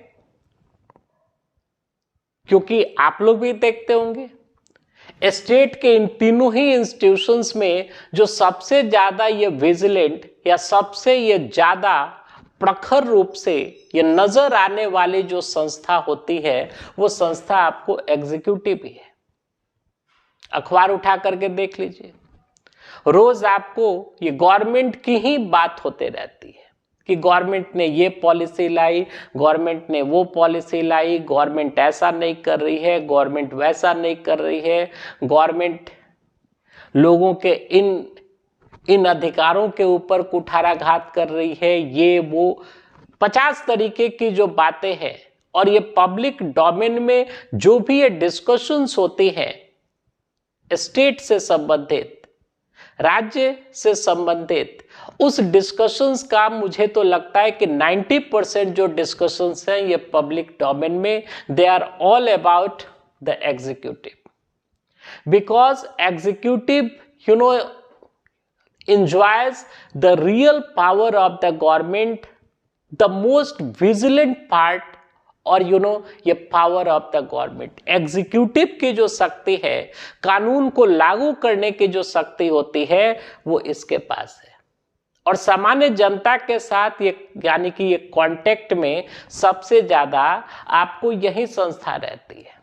क्योंकि आप लोग भी देखते होंगे स्टेट के इन तीनों ही इंस्टीट्यूशंस में जो सबसे ज्यादा ये विजिलेंट या सबसे ये ज्यादा प्रखर रूप से ये नजर आने वाली जो संस्था होती है, वो संस्था आपको एग्जीक्यूटिव ही है। अखबार उठा करके देख लीजिए, रोज आपको ये गवर्नमेंट की ही बात होते रहती है कि गवर्नमेंट ने ये पॉलिसी लाई, गवर्नमेंट ने वो पॉलिसी लाई, गवर्नमेंट ऐसा नहीं कर रही है, गवर्नमेंट वैसा नहीं कर रही है, गवर्नमेंट लोगों के इन अधिकारों के ऊपर कुठाराघात कर रही है, ये वो 50 तरीके की जो बातें हैं। और ये पब्लिक डोमेन में जो भी ये डिस्कशंस होती हैं, स्टेट से संबंधित, राज्य से संबंधित, उस डिस्कशंस का मुझे तो लगता है कि 90% जो डिस्कशंस हैं ये पब्लिक डोमेन में, they are all about the executive. Because executive enjoys the real power of the government, the most vigilant part, और ये power of the government. Executive की जो शक्ति है, कानून को लागू करने की जो शक्ति होती है, वो इसके पास है। और सामान्य जनता के साथ ये यानी कि ये कांटेक्ट में सबसे ज्यादा आपको यही संस्था रहती है।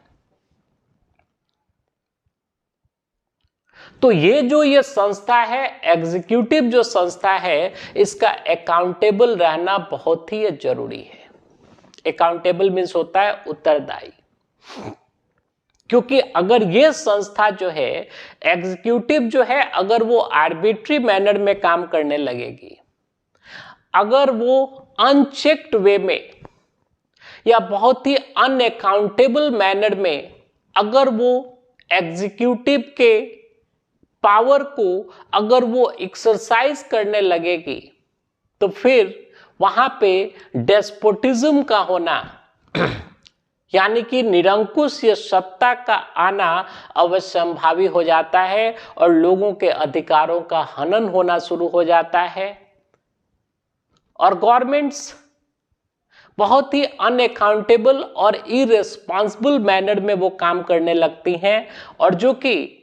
तो ये संस्था है, एग्जीक्यूटिव जो संस्था है, इसका अकाउंटेबल रहना बहुत ही जरूरी है। अकाउंटेबल मीन्स होता है उत्तरदायी। क्योंकि अगर ये संस्था जो है, एग्जीक्यूटिव जो है, अगर वो आर्बिट्री मैनर में काम करने लगेगी, अगर वो अनचेक्ड वे में या बहुत ही अनअकाउंटेबल मैनर में अगर वो एग्जीक्यूटिव के पावर को अगर वो एक्सरसाइज करने लगेगी, तो फिर वहां पे डेस्पोटिज्म का होना यानी कि निरंकुश या सत्ता का आना अवश्यंभावी हो जाता है और लोगों के अधिकारों का हनन होना शुरू हो जाता है। और गवर्नमेंट्स बहुत ही अनअकाउंटेबल और इरेस्पॉन्सिबल मैनर में वो काम करने लगती हैं, और जो कि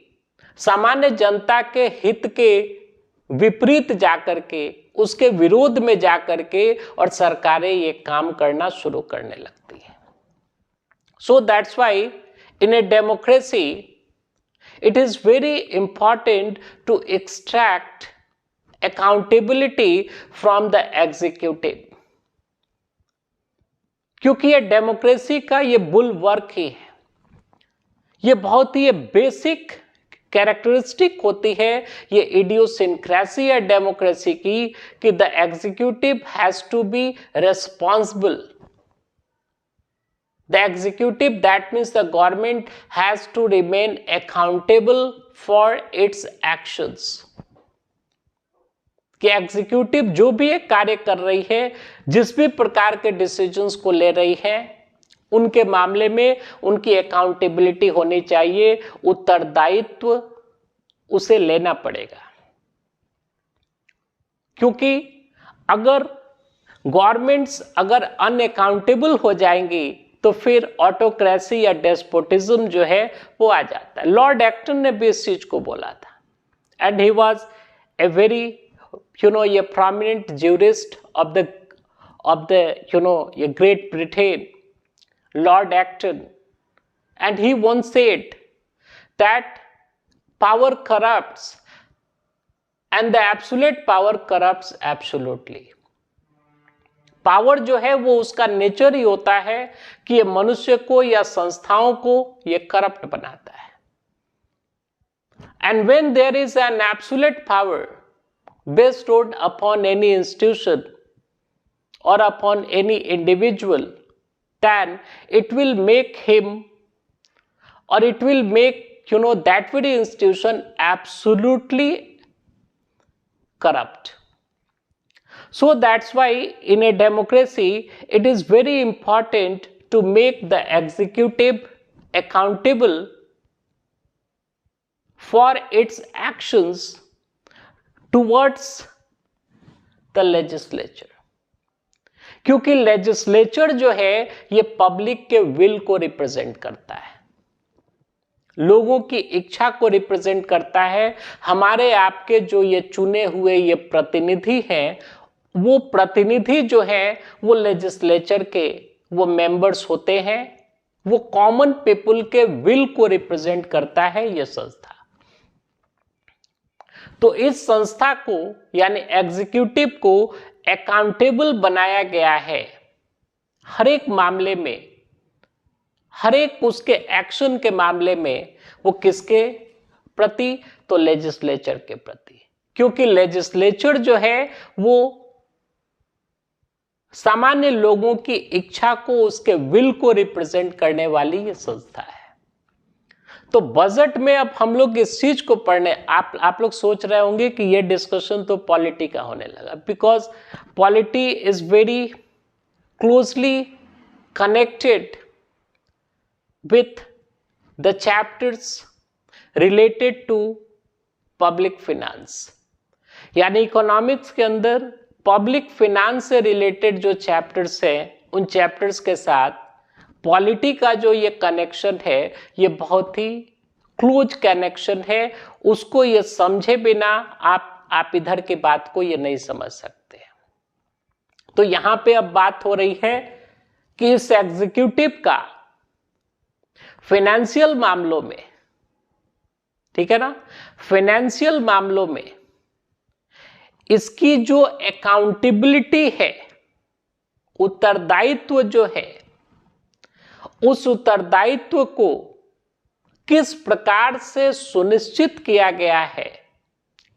सामान्य जनता के हित के विपरीत जाकर के, उसके विरोध में जाकर के और सरकारें ये काम करना शुरू करने लगती है। So that's why in a democracy it is very important to extract accountability from the executive, क्योंकि ये डेमोक्रेसी का ये बुलवर्क ही है। ये बहुत ही बेसिक कैरेक्टरिस्टिक होती है, ये इडियोसिंक्रेसी है डेमोक्रेसी की, कि the executive has to be responsible The executive, that means the government has to remain accountable for its actions. कि एग्जीक्यूटिव जो भी एक कार्य कर रही है, जिस भी प्रकार के डिसीजंस को ले रही है, उनके मामले में उनकी अकाउंटेबिलिटी होनी चाहिए, उत्तरदायित्व उसे लेना पड़ेगा। क्योंकि अगर गवर्नमेंट्स अगर अनअकाउंटेबल हो जाएंगी तो फिर ऑटोक्रेसी या डेस्पोटिज्म जो है वो आ जाता है। लॉर्ड एक्टन ने भी इस चीज को बोला था, and he was a very ये prominent jurist of the Great Britain, Lord Acton, and he once said that power corrupts and the absolute power corrupts absolutely. Power जो है वो उसका नेचर ही होता है कि ये मनुष्य को या संस्थाओं को ये करप्ट बनाता है। And when there is an absolute power bestowed upon any institution or upon any individual, then it will make him or it will make that very institution absolutely corrupt. So that's why in a democracy it is very important to make the executive accountable for its actions towards the legislature. क्योंकि legislature जो है ये public के will को represent करता है, लोगों की इच्छा को रिप्रेजेंट करता है। हमारे आपके जो ये चुने हुए ये प्रतिनिधि हैं, वो प्रतिनिधि जो है वो लेजिस्लेचर के वो मेंबर्स होते हैं, वो कॉमन पीपल के विल को रिप्रेजेंट करता है ये संस्था। तो इस संस्था को यानी एग्जीक्यूटिव को अकाउंटेबल बनाया गया है हर एक मामले में, हर एक उसके एक्शन के मामले में। वो किसके प्रति? तो लेजिस्लेचर के प्रति, क्योंकि लेजिस्लेचर जो है वो सामान्य लोगों की इच्छा को, उसके विल को रिप्रेजेंट करने वाली ये संस्था है। तो बजट में अब हम लोग इस चीज को पढ़ने, आप लोग सोच रहे होंगे कि ये डिस्कशन तो पॉलिटी का होने लगा, because polity is very closely connected with the chapters related to public finance. यानी इकोनॉमिक्स के अंदर पब्लिक फिनांस से रिलेटेड जो चैप्टर्स हैं, उन चैप्टर्स के साथ पॉलिटी का जो ये कनेक्शन है ये बहुत ही क्लोज कनेक्शन है। उसको ये समझे बिना आप इधर की बात को ये नहीं समझ सकते। तो यहां पे अब बात हो रही है कि इस एग्जीक्यूटिव का फाइनेंशियल मामलों में, ठीक है ना, फाइनेंशियल मामलों में इसकी जो अकाउंटेबिलिटी है, उत्तरदायित्व जो है, उस उत्तरदायित्व को किस प्रकार से सुनिश्चित किया गया है,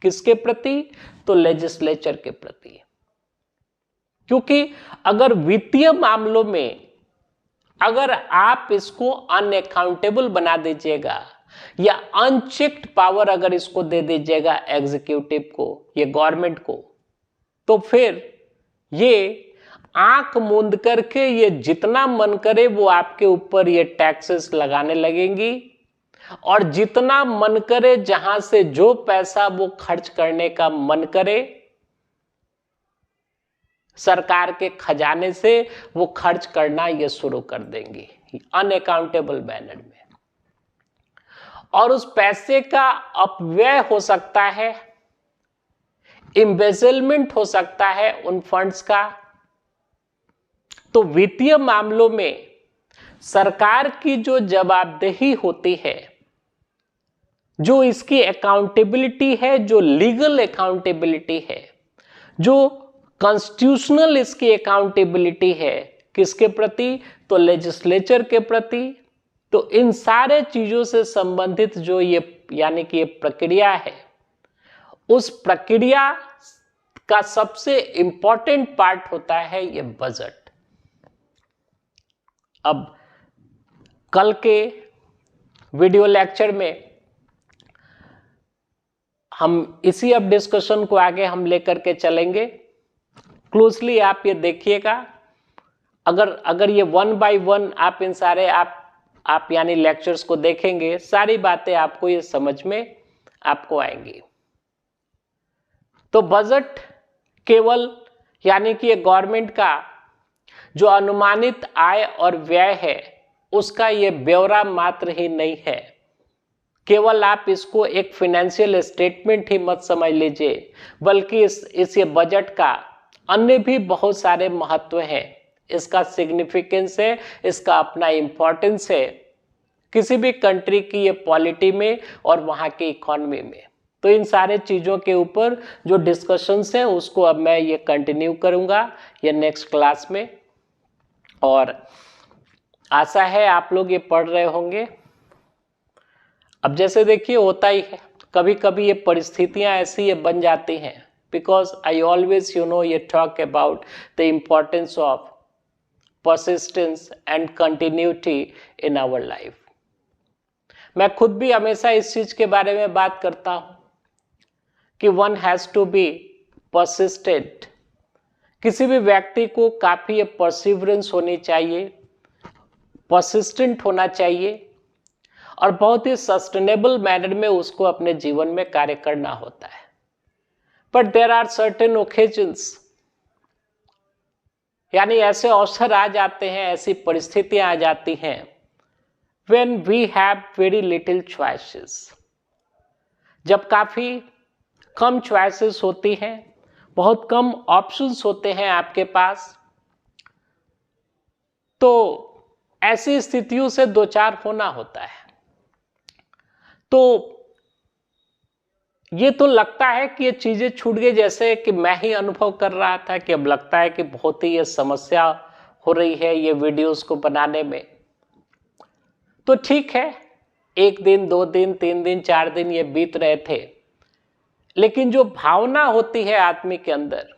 किसके प्रति? तो लेजिस्लेचर के प्रति। क्योंकि अगर वित्तीय मामलों में अगर आप इसको अनअकाउंटेबल बना दीजिएगा या अनचेक्ड पावर अगर इसको दे दीजिएगा एग्जीक्यूटिव को, ये गवर्नमेंट को, तो फिर ये आंख मूंद करके ये जितना मन करे वो आपके ऊपर ये टैक्सेस लगाने लगेंगी, और जितना मन करे जहां से जो पैसा वो खर्च करने का मन करे सरकार के खजाने से वो खर्च करना ये शुरू कर देंगी अनअकाउंटेबल मैनर में। और उस पैसे का अपव्यय हो सकता है, एम्बेजलमेंट हो सकता है उन फंड्स का। तो वित्तीय मामलों में सरकार की जो जवाबदेही होती है, जो इसकी अकाउंटेबिलिटी है, जो लीगल अकाउंटेबिलिटी है, जो कॉन्स्टिट्यूशनल इसकी अकाउंटेबिलिटी है, किसके प्रति? तो लेजिस्लेचर के प्रति। तो इन सारे चीजों से संबंधित जो ये यानी कि ये प्रक्रिया है, उस प्रक्रिया का सबसे इंपॉर्टेंट पार्ट होता है ये बजट। अब कल के वीडियो लेक्चर में हम इसी अब डिस्कशन को आगे हम लेकर के चलेंगे। क्लोजली आप ये देखिएगा, अगर ये 1 बाय 1 आप इन सारे आप यानी लेक्चर्स को देखेंगे, सारी बातें आपको ये समझ में आपको आएंगी। तो बजट केवल यानी कि ये गवर्नमेंट का जो अनुमानित आय और व्यय है उसका ये ब्यौरा मात्र ही नहीं है। केवल आप इसको एक फाइनेंशियल स्टेटमेंट ही मत समझ लीजिए, बल्कि इस ये बजट का अन्य भी बहुत सारे महत्व हैं। इसका सिग्निफिकेंस है, इसका अपना इंपॉर्टेंस है किसी भी कंट्री की ये पॉलिटी में और वहाँ की इकोनॉमी में। तो इन सारे चीज़ों के ऊपर जो डिस्कशंस है उसको अब मैं ये कंटिन्यू करूँगा ये नेक्स्ट क्लास में, और आशा है आप लोग ये पढ़ रहे होंगे। अब जैसे देखिए होता ही है, कभी कभी ये परिस्थितियाँ ऐसी ये बन जाती हैं, बिकॉज आई ऑलवेज ये talk about the importance of persistence and continuity in our life। मैं खुद भी हमेशा इस चीज के बारे में बात करता हूं कि one has to be persistent। किसी भी व्यक्ति को काफी परसिवरेंस होनी चाहिए, persistent होना चाहिए और बहुत ही सस्टेनेबल मैनर में उसको अपने जीवन में कार्य करना होता है। But there are certain occasions, यानी ऐसे अवसर आ जाते हैं, ऐसी परिस्थितियां आ जाती हैं when we have very little choices, जब काफी कम चॉइसेस होती हैं, बहुत कम ऑप्शंस होते हैं आपके पास। तो ऐसी स्थितियों से दो चार होना होता है। तो ये तो लगता है कि ये चीजें छूट गई, जैसे कि मैं ही अनुभव कर रहा था कि अब लगता है कि बहुत ही ये समस्या हो रही है ये वीडियोस को बनाने में। तो ठीक है, 1 दिन 2 दिन 3 दिन 4 दिन ये बीत रहे थे, लेकिन जो भावना होती है आदमी के अंदर,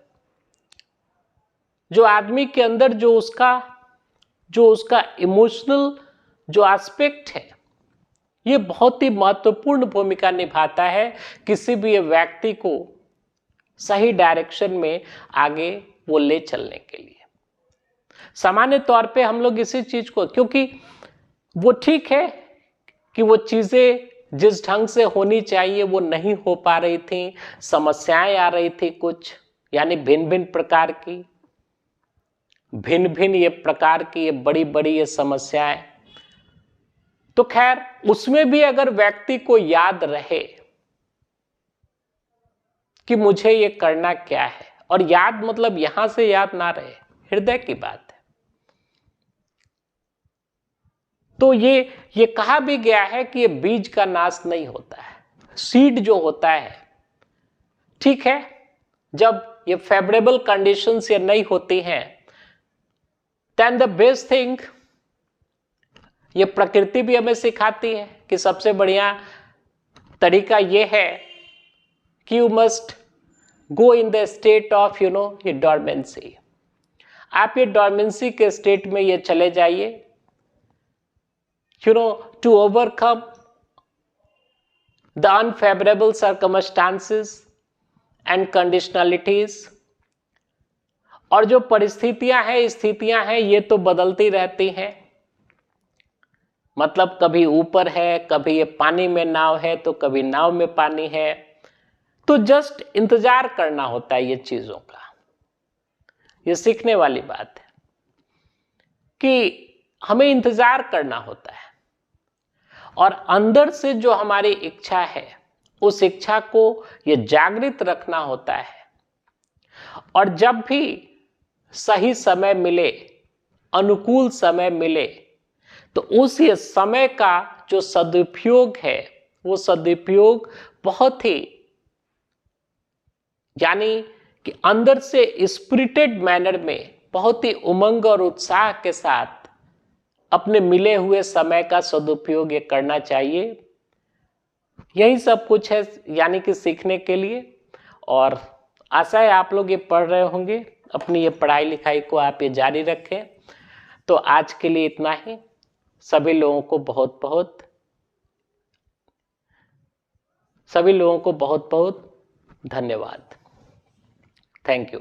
जो उसका इमोशनल जो एस्पेक्ट है, ये बहुत ही महत्वपूर्ण भूमिका निभाता है किसी भी व्यक्ति को सही डायरेक्शन में आगे वो ले चलने के लिए। सामान्य तौर पे हम लोग इसी चीज को, क्योंकि वो ठीक है कि वो चीजें जिस ढंग से होनी चाहिए वो नहीं हो पा रही थी, समस्याएं आ रही थी कुछ, यानी भिन्न भिन्न प्रकार की ये बड़ी बड़ी ये समस्याएं। तो खैर उसमें भी अगर व्यक्ति को याद रहे कि मुझे ये करना क्या है, और याद मतलब यहां से याद ना रहे, हृदय की बात है। तो ये कहा भी गया है कि ये बीज का नाश नहीं होता है, सीड जो होता है, ठीक है, जब ये फेवरेबल कंडीशंस ये नहीं होती हैं, देन द बेस्ट थिंग, ये प्रकृति भी हमें सिखाती है कि सबसे बढ़िया तरीका ये है कि you must go in the state of ये डॉर्मेंसी। आप ये डॉर्मेंसी के स्टेट में ये चले जाइए, to overcome the unfavourable circumstances and conditionalities. और जो परिस्थितियां हैं, स्थितियां हैं, ये तो बदलती रहती हैं। मतलब कभी ऊपर है, कभी ये पानी में नाव है, तो कभी नाव में पानी है। तो जस्ट इंतजार करना होता है ये चीजों का। ये सीखने वाली बात है कि हमें इंतजार करना होता है, और अंदर से जो हमारी इच्छा है उस इच्छा को ये जागृत रखना होता है। और जब भी सही समय मिले, अनुकूल समय मिले, तो उस ये समय का जो सदुपयोग है, वो सदुपयोग बहुत ही, यानी कि अंदर से स्पिरिटेड मैनर में, बहुत ही उमंग और उत्साह के साथ अपने मिले हुए समय का सदुपयोग ये करना चाहिए। यही सब कुछ है यानी कि सीखने के लिए, और आशा है आप लोग ये पढ़ रहे होंगे, अपनी ये पढ़ाई लिखाई को आप ये जारी रखें। तो आज के लिए इतना ही। सभी लोगों को बहुत बहुत धन्यवाद। Thank you.